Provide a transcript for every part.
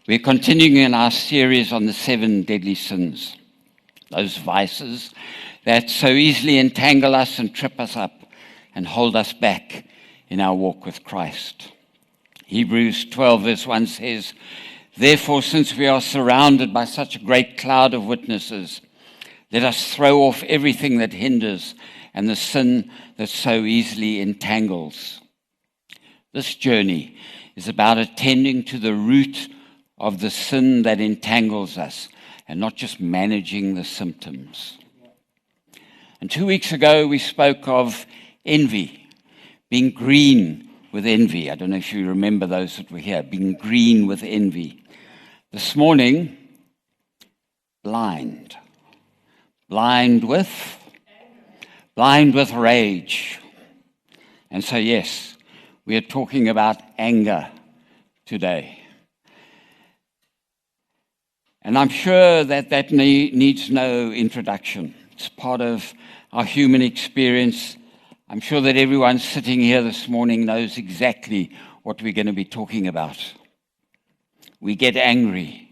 We're continuing in our series on the 7 deadly sins, those vices that so easily entangle us and trip us up and hold us back in our walk with Christ. Hebrews 12 verse 1 says, "Therefore, since we are surrounded by such a great cloud of witnesses, let us throw off everything that hinders and the sin that so easily entangles." This journey is about attending to the root of the sin that entangles us and not just managing the symptoms. And 2 weeks ago, we spoke of envy, being green with envy. I don't know if you remember those that were here, being green with envy. This morning, blind. Blind with rage. And so, yes, we are talking about anger today. And I'm sure that needs no introduction. It's part of our human experience. I'm sure that everyone sitting here this morning knows exactly what we're going to be talking about. We get angry.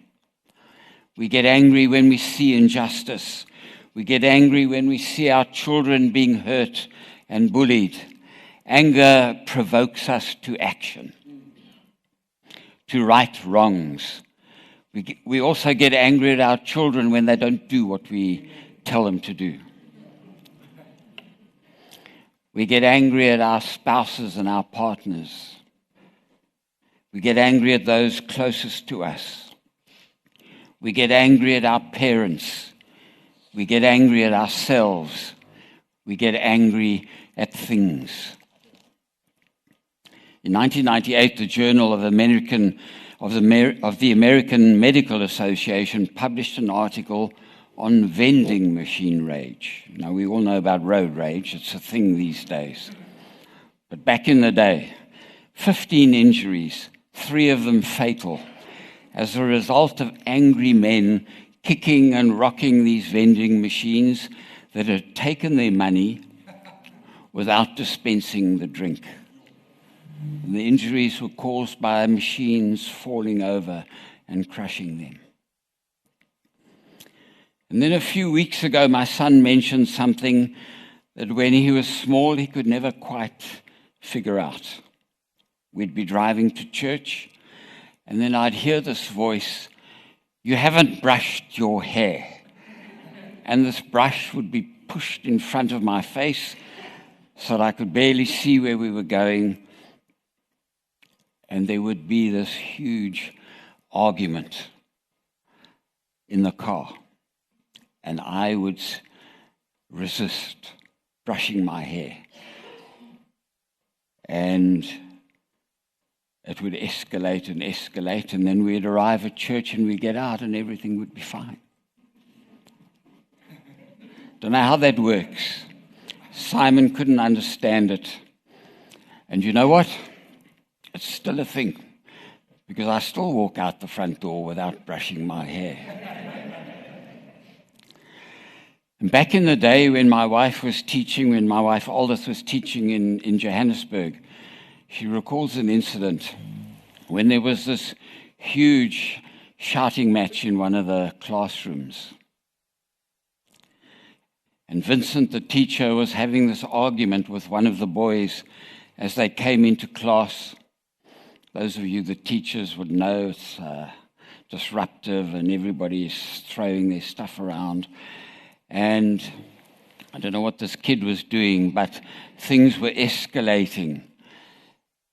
We get angry when we see injustice. We get angry when we see our children being hurt and bullied. Anger provokes us to action, to right wrongs. We also get angry at our children when they don't do what we tell them to do. We get angry at our spouses and our partners. We get angry at those closest to us. We get angry at our parents. We get angry at ourselves. We get angry at things. In 1998, the Journal of the American Medical Association published an article on vending machine rage. Now, we all know about road rage. It's a thing these days. But back in the day, 15 injuries, 3 of them fatal, as a result of angry men kicking and rocking these vending machines that had taken their money without dispensing the drink. And the injuries were caused by machines falling over and crushing them. And then a few weeks ago, my son mentioned something that when he was small, he could never quite figure out. We'd be driving to church, and then I'd hear this voice, "You haven't brushed your hair." And this brush would be pushed in front of my face so that I could barely see where we were going. And there would be this huge argument in the car. And I would resist brushing my hair. And it would escalate and escalate. And then we'd arrive at church and we'd get out and everything would be fine. Don't know how that works. Simon couldn't understand it. And you know what? It's still a thing, because I still walk out the front door without brushing my hair. And back in the day when my wife Aldith was teaching in Johannesburg, she recalls an incident when there was this huge shouting match in one of the classrooms. And Vincent, the teacher, was having this argument with one of the boys as they came into class. Those of you, the teachers, would know it's disruptive and everybody is throwing their stuff around. And I don't know what this kid was doing, but things were escalating.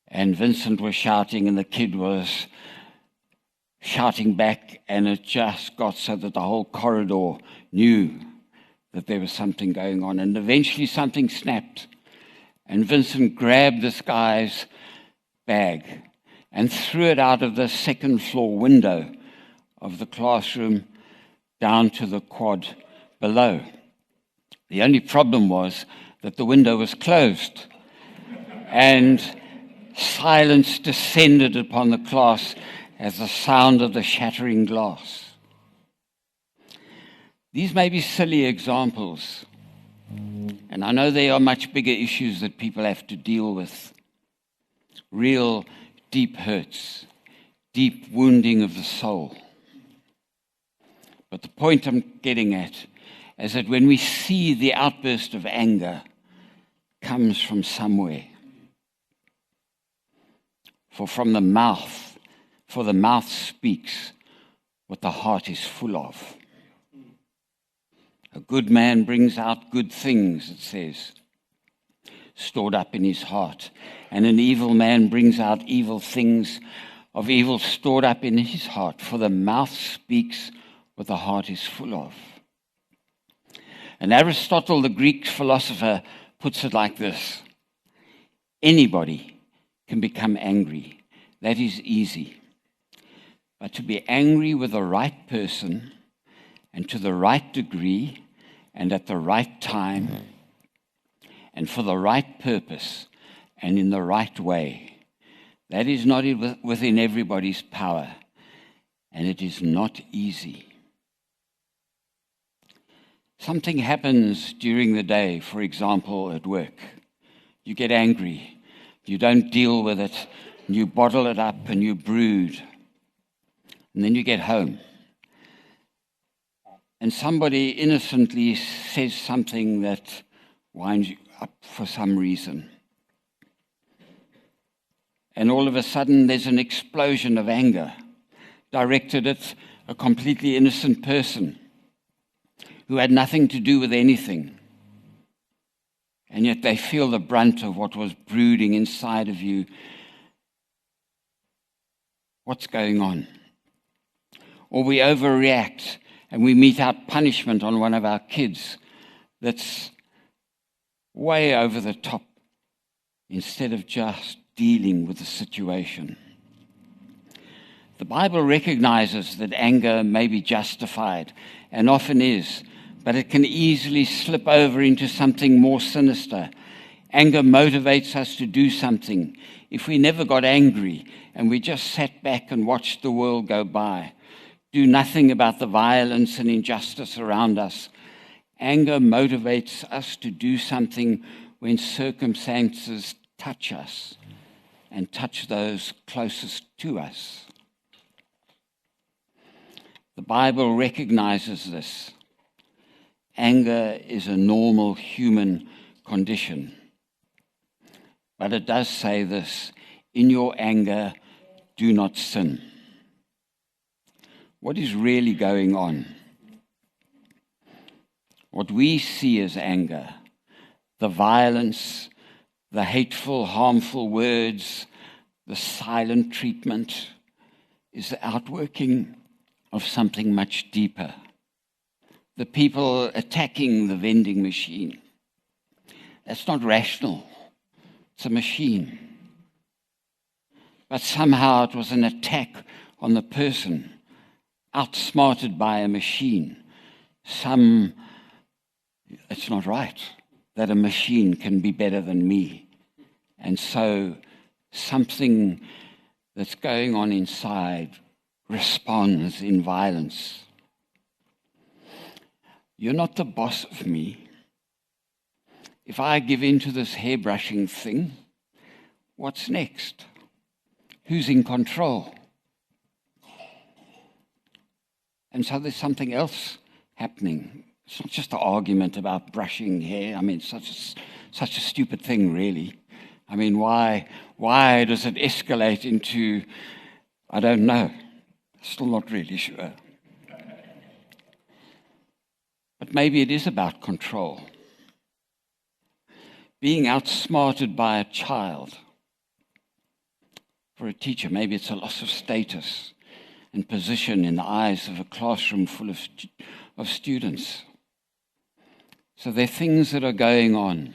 And Vincent was shouting and the kid was shouting back, and it just got so that the whole corridor knew that there was something going on. And eventually something snapped. And Vincent grabbed this guy's bag and threw it out of the second floor window of the classroom down to the quad below. The only problem was that the window was closed, and silence descended upon the class as the sound of the shattering glass. These may be silly examples, and I know there are much bigger issues that people have to deal with. Real deep hurts, deep wounding of the soul. But the point I'm getting at is that when we see the outburst of anger comes from somewhere. For the mouth speaks what the heart is full of. A good man brings out good things, it says, stored up in his heart. And an evil man brings out evil things of evil stored up in his heart. For the mouth speaks what the heart is full of. And Aristotle, the Greek philosopher, puts it like this: anybody can become angry. That is easy. But to be angry with the right person and to the right degree and at the right time and for the right purpose and in the right way, that is not within everybody's power, and it is not easy. Something happens during the day, for example, at work. You get angry, you don't deal with it, you bottle it up and you brood. And then you get home. And somebody innocently says something that winds you up for some reason. And all of a sudden there's an explosion of anger directed at a completely innocent person who had nothing to do with anything. And yet they feel the brunt of what was brooding inside of you. What's going on? Or we overreact and we mete out punishment on one of our kids that's way over the top instead of just dealing with the situation. The Bible recognizes that anger may be justified and often is, but it can easily slip over into something more sinister. Anger motivates us to do something. If we never got angry and we just sat back and watched the world go by, do nothing about the violence and injustice around us, anger motivates us to do something when circumstances touch us and touch those closest to us. The Bible recognizes this. Anger is a normal human condition. But it does say this: in your anger, do not sin. What is really going on? What we see as anger, the violence, the hateful, harmful words, the silent treatment, is the outworking of something much deeper. The people attacking the vending machine. That's not rational. It's a machine. But somehow it was an attack on the person, outsmarted by a machine. It's not right that a machine can be better than me. And so something that's going on inside responds in violence. You're not the boss of me. If I give in to this hairbrushing thing, what's next? Who's in control? And so there's something else happening. It's not just an argument about brushing hair. I mean, it's such a stupid thing, really. I mean, why does it escalate into, I don't know. Still not really sure. But maybe it is about control. Being outsmarted by a child. For a teacher, maybe it's a loss of status and position in the eyes of a classroom full of students. So there are things that are going on.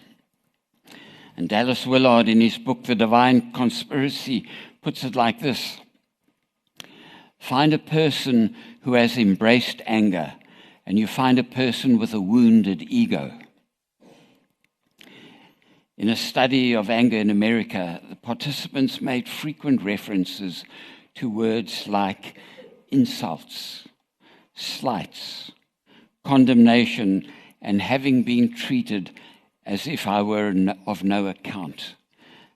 And Dallas Willard, in his book, The Divine Conspiracy, puts it like this: find a person who has embraced anger, and you find a person with a wounded ego. In a study of anger in America, the participants made frequent references to words like insults, slights, condemnation, and having been treated as if I were of no account.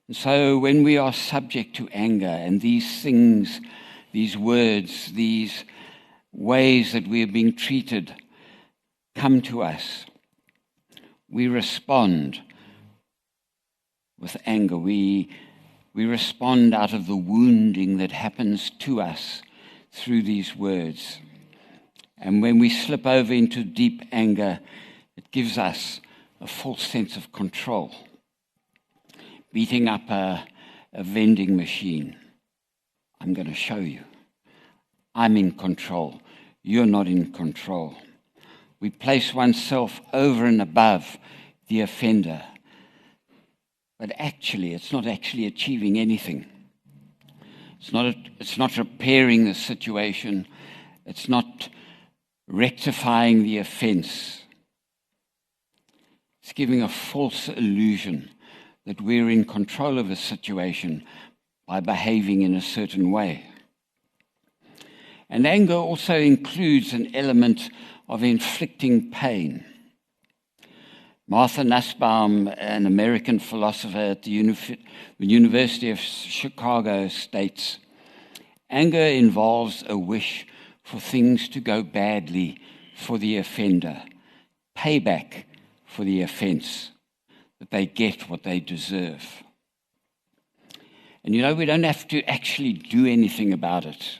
And so when we are subject to anger and these things these words, these ways that we are being treated come to us, we respond with anger. We respond out of the wounding that happens to us through these words. And when we slip over into deep anger, it gives us a false sense of control. Beating up a vending machine. I'm going to show you. I'm in control. You're not in control. We place oneself over and above the offender. But actually, it's not actually achieving anything. It's not repairing the situation. It's not rectifying the offense. It's giving a false illusion that we're in control of a situation by behaving in a certain way. And anger also includes an element of inflicting pain. Martha Nussbaum, an American philosopher at the University of Chicago, states, anger involves a wish for things to go badly for the offender, payback for the offense, that they get what they deserve. And we don't have to actually do anything about it.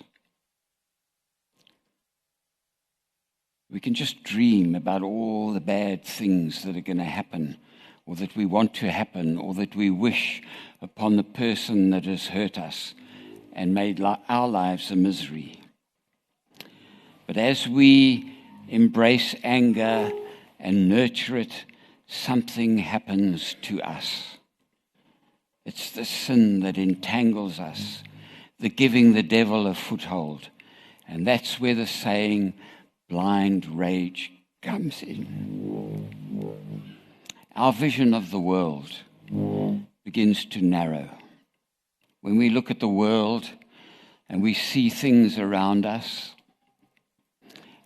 We can just dream about all the bad things that are going to happen, or that we want to happen, or that we wish upon the person that has hurt us and made our lives a misery. But as we embrace anger and nurture it, something happens to us. It's the sin that entangles us, the giving the devil a foothold. And that's where the saying, blind rage, comes in. Our vision of the world begins to narrow. When we look at the world and we see things around us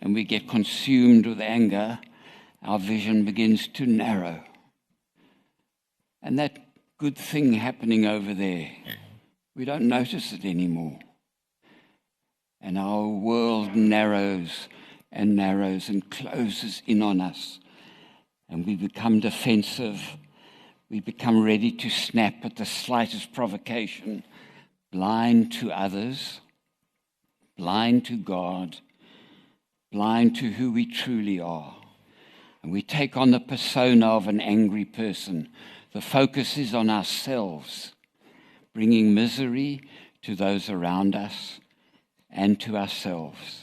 and we get consumed with anger, our vision begins to narrow. And that good thing happening over there, we don't notice it anymore. And our world narrows and narrows and closes in on us. And we become defensive. We become ready to snap at the slightest provocation, blind to others, blind to God, blind to who we truly are. And we take on the persona of an angry person. The focus is on ourselves, bringing misery to those around us and to ourselves.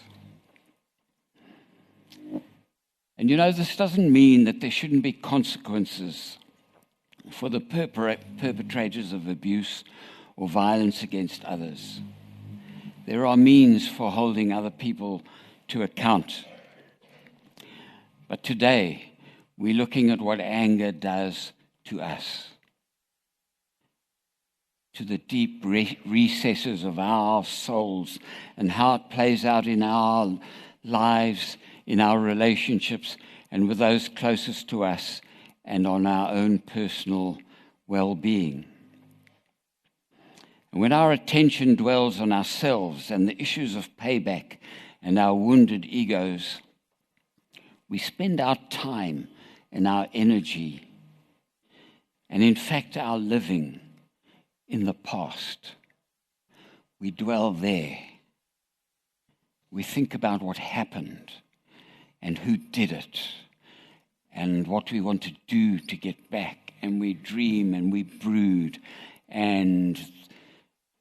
And this doesn't mean that there shouldn't be consequences for the perpetrators of abuse or violence against others. There are means for holding other people to account. But today, we're looking at what anger does to us, to the deep recesses of our souls, and how it plays out in our lives, in our relationships, and with those closest to us, and on our own personal well-being. And when our attention dwells on ourselves and the issues of payback and our wounded egos, we spend our time and our energy, and in fact our living, in the past. We dwell there. We think about what happened and who did it and what we want to do to get back. And we dream and we brood, and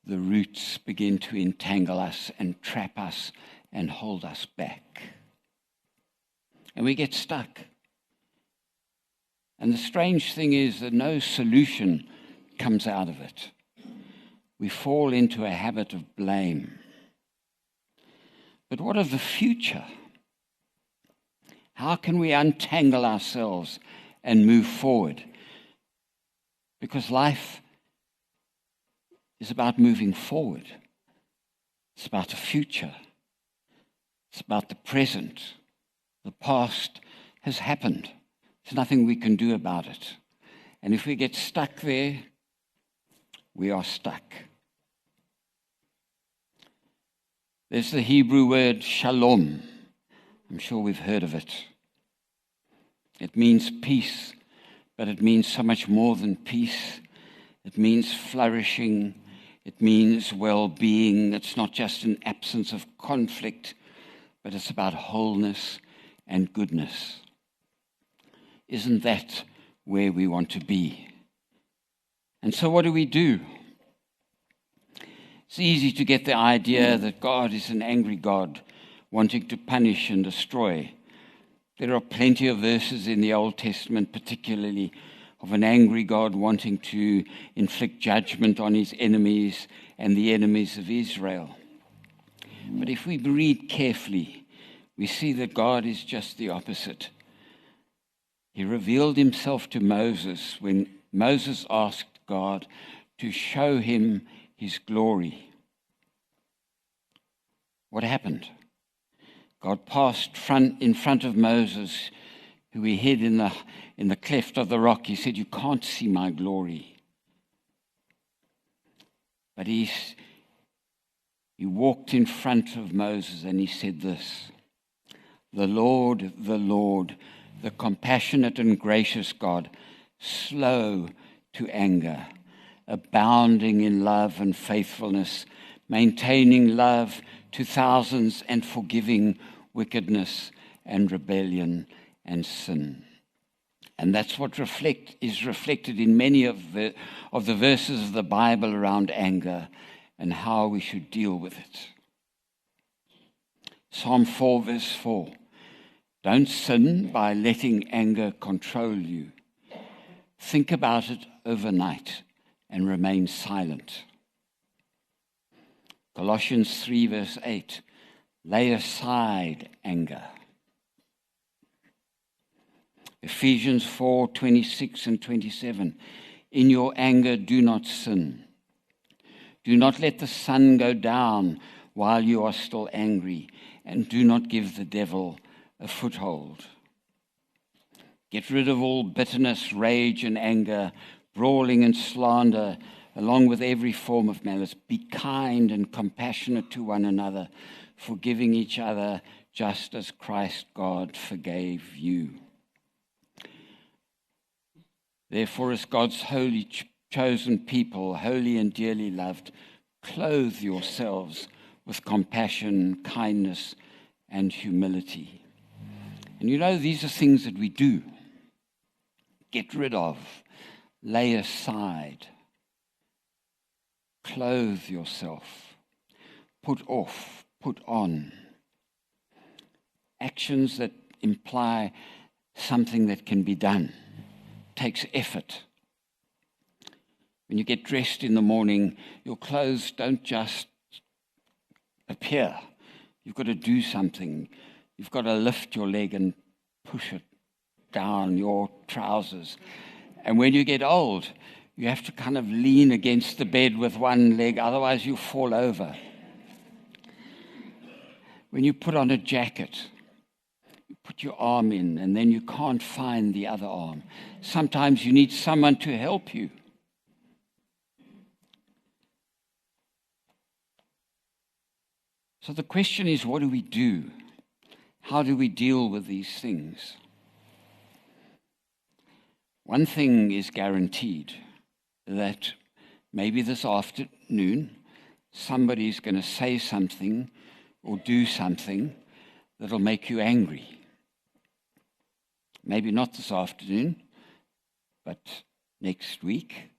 the roots begin to entangle us and trap us and hold us back. And we get stuck. And the strange thing is that no solution comes out of it. We fall into a habit of blame. But what of the future? How can we untangle ourselves and move forward? Because life is about moving forward. It's about the future. It's about the present. The past has happened. There's nothing we can do about it. And if we get stuck there, we are stuck. There's the Hebrew word shalom. I'm sure we've heard of it. It means peace, but it means so much more than peace. It means flourishing. It means well-being. It's not just an absence of conflict, but it's about wholeness and goodness. Isn't that where we want to be? And so what do? It's easy to get the idea that God is an angry God, wanting to punish and destroy. There are plenty of verses in the Old Testament, particularly of an angry God wanting to inflict judgment on his enemies and the enemies of Israel. But if we read carefully, we see that God is just the opposite. He revealed himself to Moses when Moses asked God to show him his glory. What happened? God passed in front of Moses, who he hid in the cleft of the rock. He said, "You can't see my glory." But he walked in front of Moses and he said this, the Lord, the compassionate and gracious God, slow to anger, abounding in love and faithfulness, maintaining love to thousands and forgiving wickedness and rebellion and sin. And that's what is reflected in many of the verses of the Bible around anger and how we should deal with it. Psalm 4, verse 4. Don't sin by letting anger control you. Think about it overnight and remain silent. Colossians 3, verse 8. Lay aside anger. Ephesians 4, 26 and 27. In your anger, do not sin. Do not let the sun go down while you are still angry, and do not give the devil a foothold. Get rid of all bitterness, rage, and anger, brawling and slander, along with every form of malice. Be kind and compassionate to one another, forgiving each other, just as Christ God forgave you. Therefore, as God's holy chosen people, holy and dearly loved, clothe yourselves with compassion, kindness, and humility. And you know, these are things that we do. Get rid of, lay aside, clothe yourself, put off, put on. Actions that imply something that can be done. Takes effort. When you get dressed in the morning, your clothes don't just appear. You've got to do something. You've got to lift your leg and push it down your trousers. And when you get old, you have to kind of lean against the bed with one leg, otherwise you fall over. When you put on a jacket, you put your arm in and then you can't find the other arm. Sometimes you need someone to help you. So the question is, what do we do? How do we deal with these things? One thing is guaranteed, that maybe this afternoon somebody's going to say something or do something that'll make you angry. Maybe not this afternoon, but next week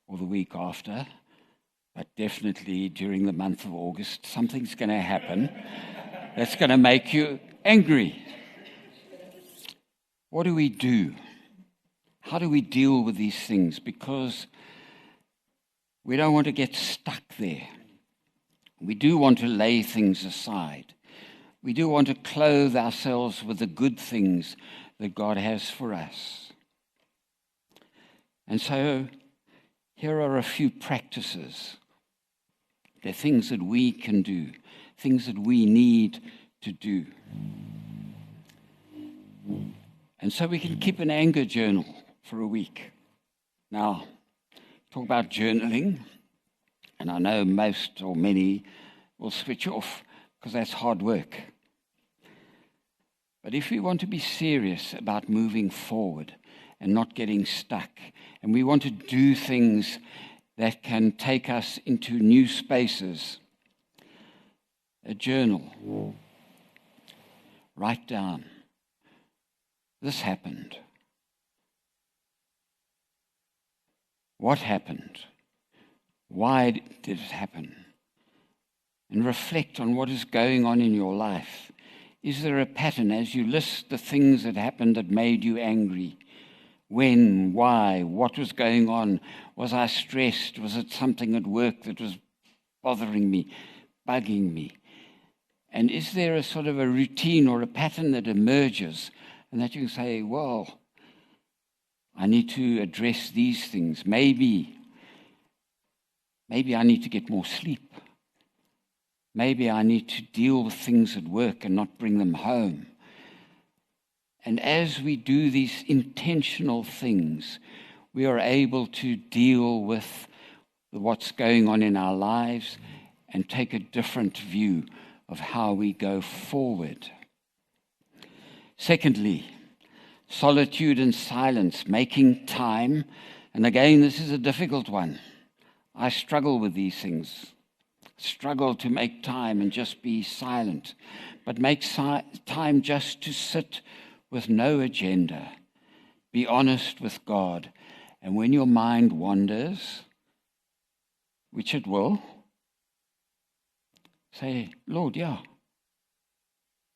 or the week after, but definitely during the month of August, something's going to happen that's going to make you angry. What do we do? How do we deal with these things? Because we don't want to get stuck there. We do want to lay things aside. We do want to clothe ourselves with the good things that God has for us. And so here are a few practices. They're things that we can do, things that we need to do. And so we can keep an anger journal for a week. Now, talk about journaling, and I know most or many will switch off because that's hard work. But if we want to be serious about moving forward and not getting stuck, and we want to do things that can take us into new spaces, a journal, write down, this happened. What happened? Why did it happen? And reflect on what is going on in your life. Is there a pattern as you list the things that happened that made you angry? When, why, what was going on? Was I stressed? Was it something at work that was bothering me, bugging me? And is there a sort of a routine or a pattern that emerges and that you can say, well, I need to address these things. Maybe I need to get more sleep. Maybe I need to deal with things at work and not bring them home. And as we do these intentional things, we are able to deal with what's going on in our lives and take a different view of how we go forward. Secondly, solitude and silence, making time. And again, this is a difficult one. I struggle with these things. Struggle to make time and just be silent. But make time just to sit with no agenda. Be honest with God. And when your mind wanders, which it will, say, Lord,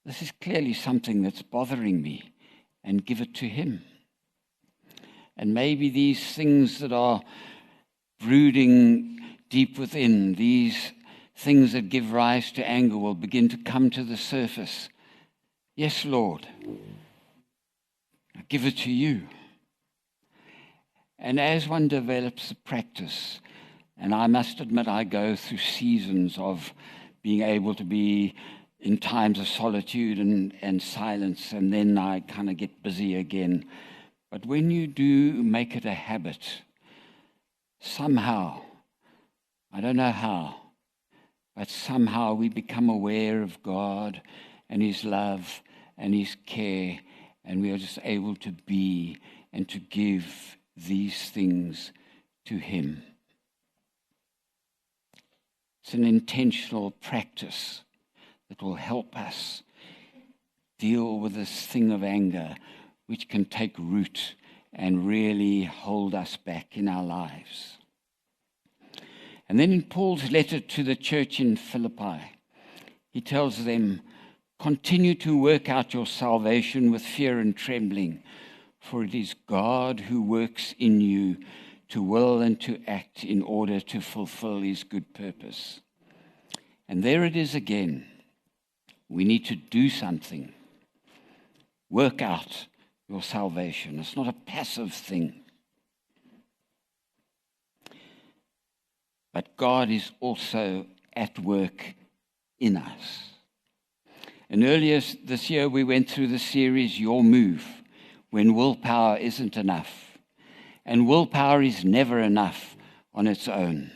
this is clearly something that's bothering me, and give it to him. And maybe these things that are brooding deep within, these things that give rise to anger, will begin to come to the surface. Yes, Lord, I give it to you. And as one develops the practice, and I must admit I go through seasons of being able to be in times of solitude and silence, and then I kind of get busy again. But when you do make it a habit, somehow, I don't know how, but somehow we become aware of God and his love and his care, and we are just able to be and to give these things to him. It's an intentional practice that will help us deal with this thing of anger, which can take root and really hold us back in our lives. And then in Paul's letter to the church in Philippi, he tells them, continue to work out your salvation with fear and trembling, for it is God who works in you to will and to act in order to fulfill his good purpose. And there it is again. We need to do something. Work out your salvation. It's not a passive thing. But God is also at work in us. And earlier this year we went through the series, Your Move, when willpower isn't enough. And willpower is never enough on its own.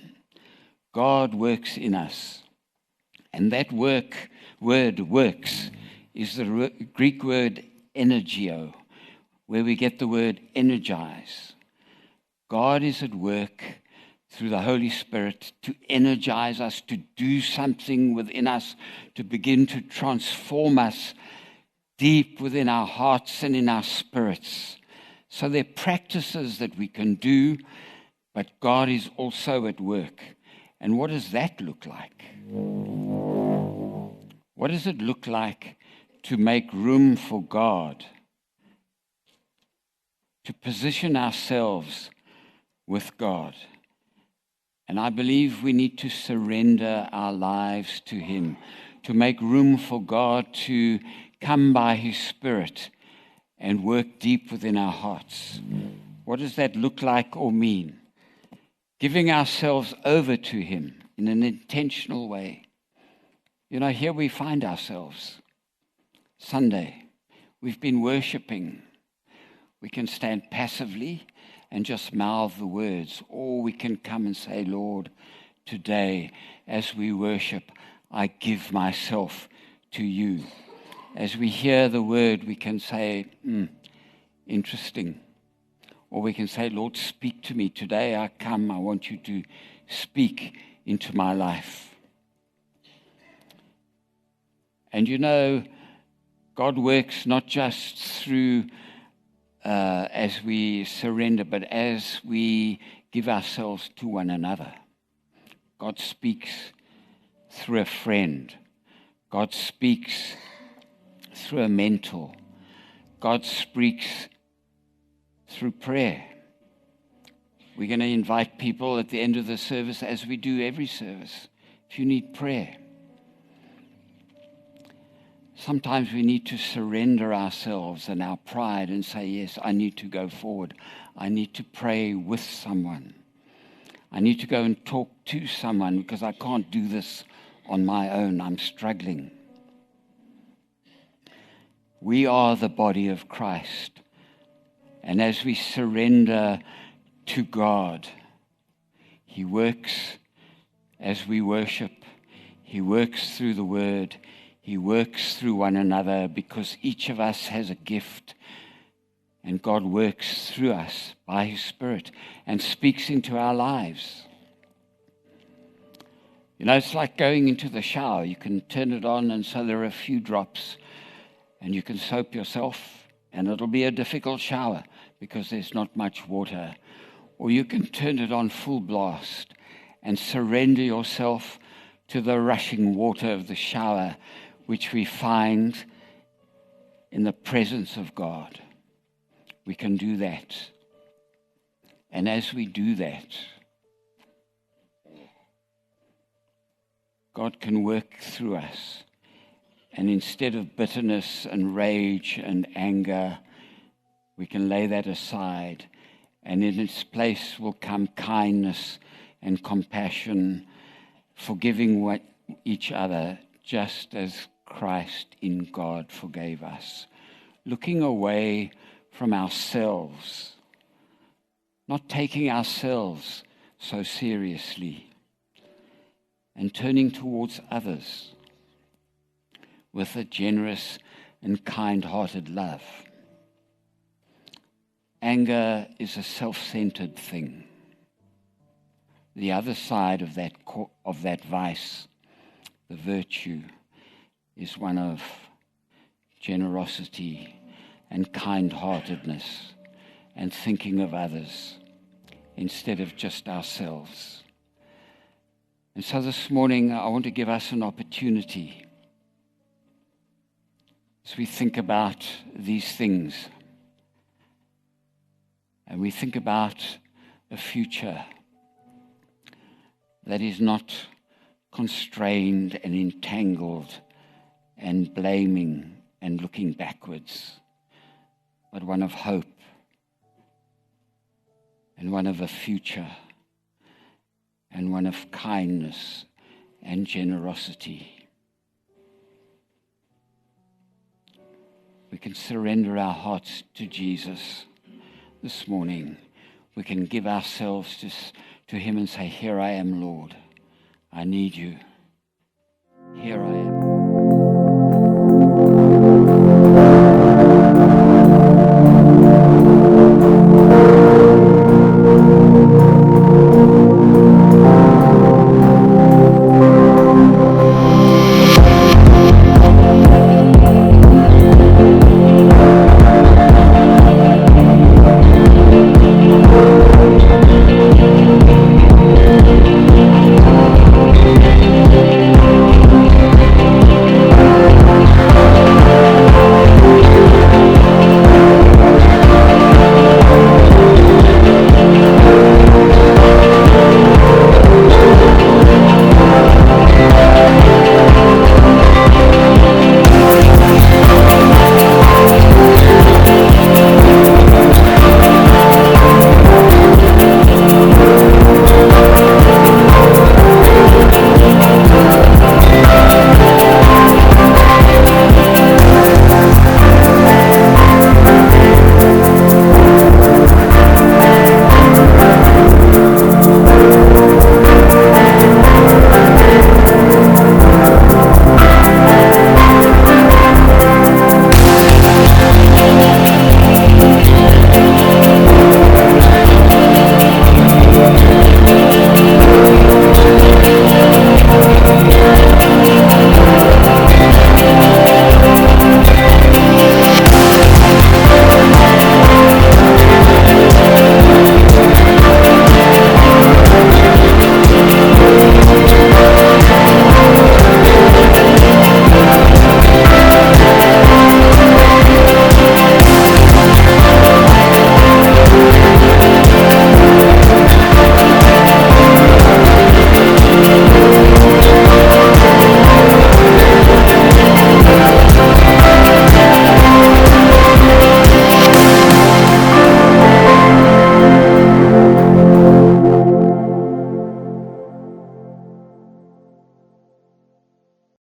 God works in us. And that word works is the Greek word energio, where we get the word energize. God is at work through the Holy Spirit to energize us, to do something within us, to begin to transform us deep within our hearts and in our spirits. So there are practices that we can do, but God is also at work. And what does that look like? What does it look like to make room for God? To position ourselves with God. And I believe we need to surrender our lives to him, to make room for God to come by his Spirit and work deep within our hearts. What does that look like or mean? Giving ourselves over to him in an intentional way. You know, here we find ourselves. Sunday, we've been worshiping. We can stand passively and just mouth the words, or we can come and say, Lord, today as we worship, I give myself to you. As we hear the word, we can say, interesting. Or we can say, Lord, speak to me. Today I come, I want you to speak into my life. And you know, God works not just through as we surrender, but as we give ourselves to one another. God speaks through a friend. God speaks through a mentor. God speaks through prayer. We're going to invite people at the end of the service, as we do every service, if you need prayer. Sometimes we need to surrender ourselves and our pride and say, yes, I need to go forward. I need to pray with someone. I need to go and talk to someone because I can't do this on my own. I'm struggling. We are the body of Christ. And as we surrender to God, He works as we worship. He works through the Word. He works through one another because each of us has a gift. And God works through us by His Spirit and speaks into our lives. You know, it's like going into the shower. You can turn it on, and so there are a few drops, and you can soap yourself, and it'll be a difficult shower because there's not much water. Or you can turn it on full blast and surrender yourself to the rushing water of the shower, which we find in the presence of God. We can do that. And as we do that, God can work through us. And instead of bitterness and rage and anger, we can lay that aside. And in its place will come kindness and compassion, forgiving each other, just as Christ in God forgave us. Looking away from ourselves, not taking ourselves so seriously, and turning towards others with a generous and kind-hearted love. Anger is a self-centered thing. The other side of that vice, the virtue, is one of generosity and kind-heartedness and thinking of others instead of just ourselves. And so this morning, I want to give us an opportunity as we think about these things and we think about a future that is not constrained and entangled and blaming and looking backwards, but one of hope and one of a future and one of kindness and generosity. We can surrender our hearts to Jesus this morning. We can give ourselves to Him and say, here I am, Lord. I need you. Here I am.